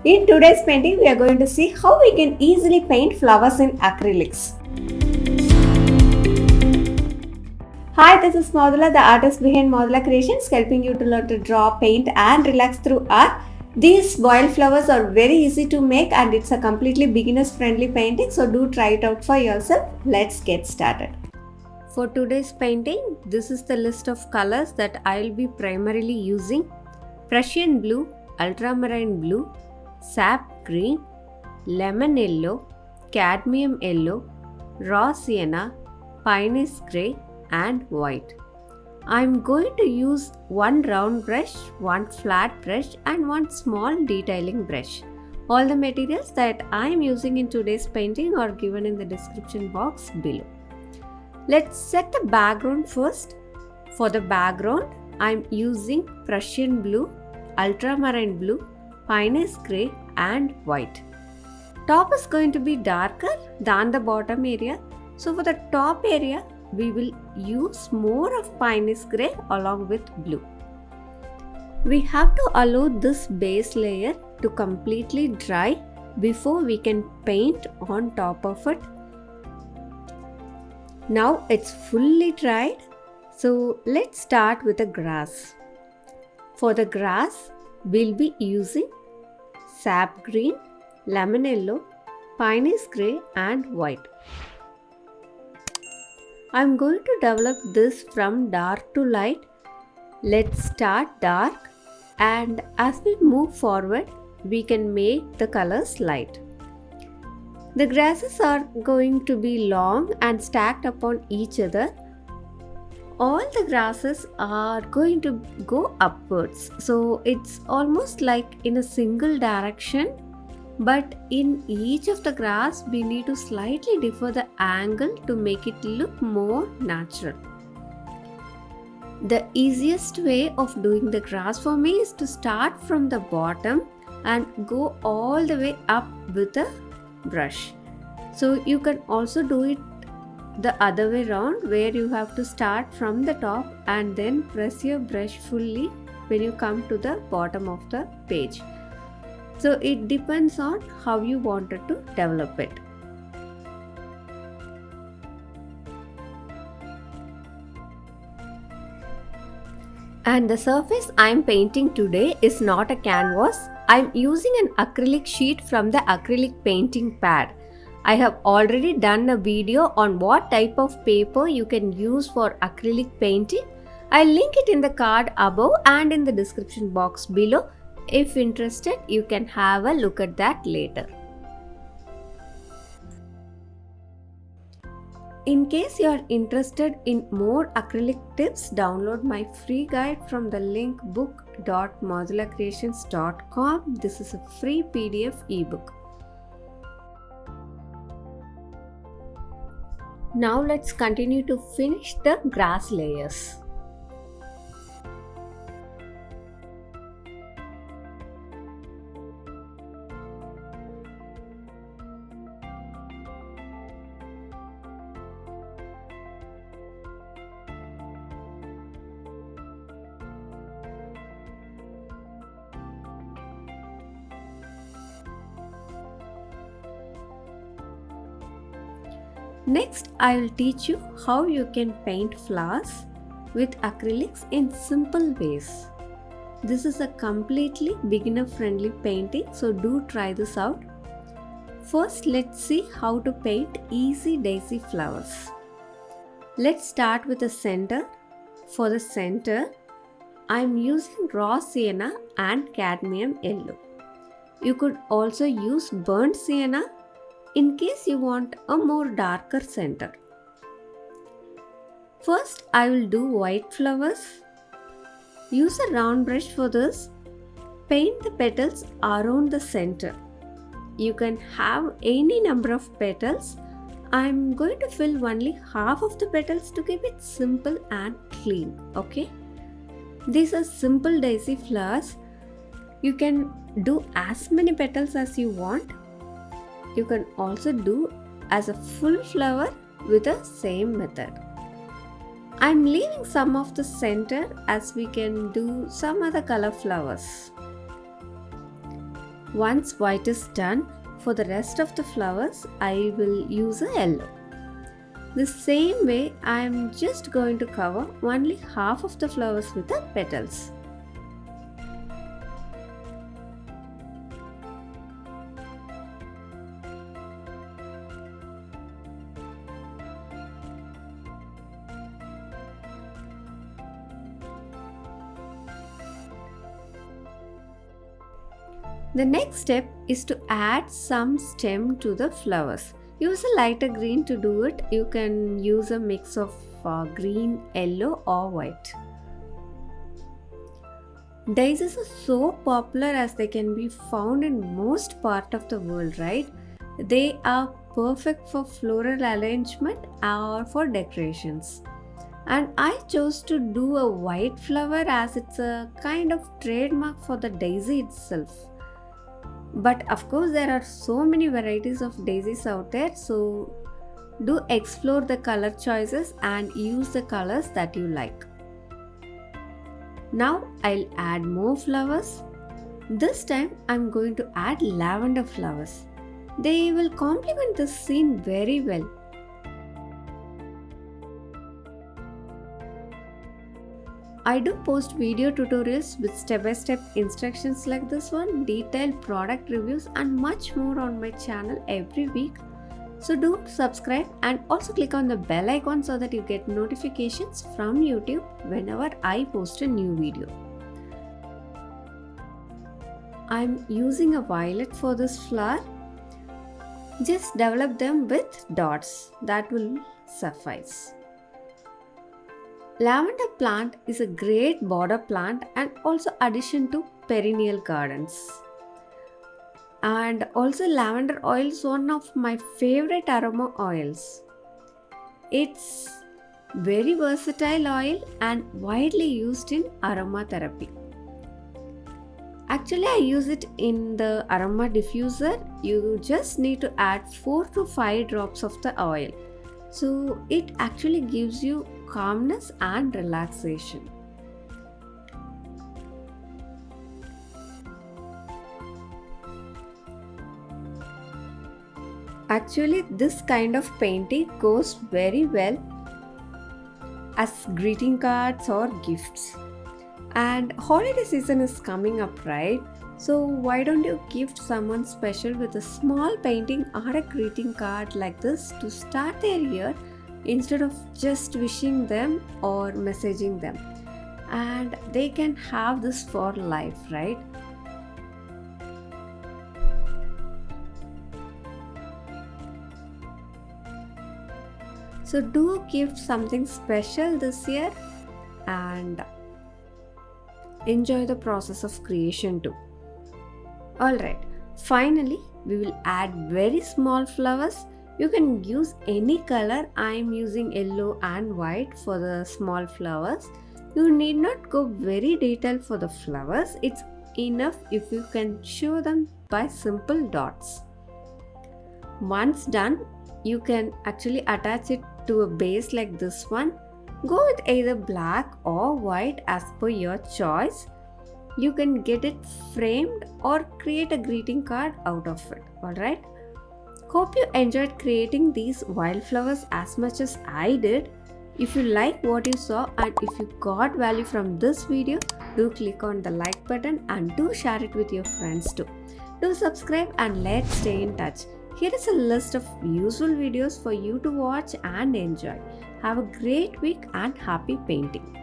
In today's painting, we are going to see how we can easily paint flowers in acrylics. Hi, this is Modula, the artist behind Modula Creations, helping you to learn to draw, paint and relax through art. These wildflowers are very easy to make and it's a completely beginners friendly painting, so do try it out for yourself. Let's get started. For today's painting, this is the list of colors that I will be primarily using: Prussian blue, ultramarine blue, sap green, lemon yellow, cadmium yellow, raw sienna, pinus grey and white. I am going to use one round brush, one flat brush and one small detailing brush. All the materials that I am using in today's painting are given in the description box below. Let's set the background first. For the background, I am using Prussian blue, ultramarine blue, pinus grey and white. Top is going to be darker than the bottom area. So for the top area, we will use more of pinus grey along with blue. We have to allow this base layer to completely dry before we can paint on top of it. Now it's fully dried, so let's start with the grass. For the grass, we'll be using sap green, lemon yellow, pinus grey and white. I'm going to develop this from dark to light. Let's start dark, and as we move forward, we can make the colors light. The grasses are going to be long and stacked upon each other. All the grasses are going to go upwards, so it's almost like in a single direction, but in each of the grass we need to slightly differ the angle to make it look more natural. The easiest way of doing the grass for me is to start from the bottom and go all the way up with a brush. So you can also do it the other way around, where you have to start from the top and then press your brush fully when you come to the bottom of the page. So it depends on how you wanted to develop it. And the surface I am painting today is not a canvas. I am using an acrylic sheet from the acrylic painting pad. I have already done a video on what type of paper you can use for acrylic painting. I'll link it in the card above and in the description box below. If interested, you can have a look at that later. In case you are interested in more acrylic tips, download my free guide from the link book.modulacreations.com. This is a free PDF ebook. Now let's continue to finish the grass layers. Next, I will teach you how you can paint flowers with acrylics in simple ways. This is a completely beginner friendly painting, so do try this out. First, let's see how to paint easy daisy flowers. Let's start with the center. For the center, I am using raw sienna and cadmium yellow. You could also use burnt sienna in case you want a more darker center. First, I will do white flowers. Use a round brush for this. Paint the petals around the center. You can have any number of petals. I am going to fill only half of the petals to keep it simple and clean. Okay? These are simple daisy flowers. You can do as many petals as you want. You can also do as a full flower with the same method. I am leaving some of the center as we can do some other color flowers. Once white is done, for the rest of the flowers, I will use a yellow. The same way, I am just going to cover only half of the flowers with the petals. The next step is to add some stem to the flowers. Use a lighter green to do it. You can use a mix of green, yellow or white. Daisies are so popular as they can be found in most part of the world, right? They are perfect for floral arrangement or for decorations. And I chose to do a white flower as it's a kind of trademark for the daisy itself. But of course, there are so many varieties of daisies out there, so do explore the color choices and use the colors that you like. Now I'll add more flowers. This time I'm going to add lavender flowers. They will complement this scene very well. I do post video tutorials with step-by-step instructions like this one, detailed product reviews and much more on my channel every week. So do subscribe and also click on the bell icon so that you get notifications from YouTube whenever I post a new video. I'm using a violet for this flower. Just develop them with dots, that will suffice. Lavender plant is a great border plant and also addition to perennial gardens. And also lavender oil is one of my favorite aroma oils. It's very versatile oil and widely used in aromatherapy. Actually, I use it in the aroma diffuser. You just need to add 4 to 5 drops of the oil. So it actually gives you calmness and relaxation. Actually, this kind of painting goes very well as greeting cards or gifts. And holiday season is coming up, right? So why don't you gift someone special with a small painting or a greeting card like this to start their year instead of just wishing them or messaging them. And they can have this for life, right? So do gift something special this year and enjoy the process of creation too. Alright, finally we will add very small flowers. You can use any color. I am using yellow and white for the small flowers. You need not go very detailed for the flowers. It's enough if you can show them by simple dots. Once done, you can actually attach it to a base like this one. Go with either black or white as per your choice. You can get it framed or create a greeting card out of it. Alright? Hope you enjoyed creating these wildflowers as much as I did. If you like what you saw and if you got value from this video, do click on the like button and do share it with your friends too. Do subscribe and let's stay in touch. Here is a list of useful videos for you to watch and enjoy. Have a great week and happy painting.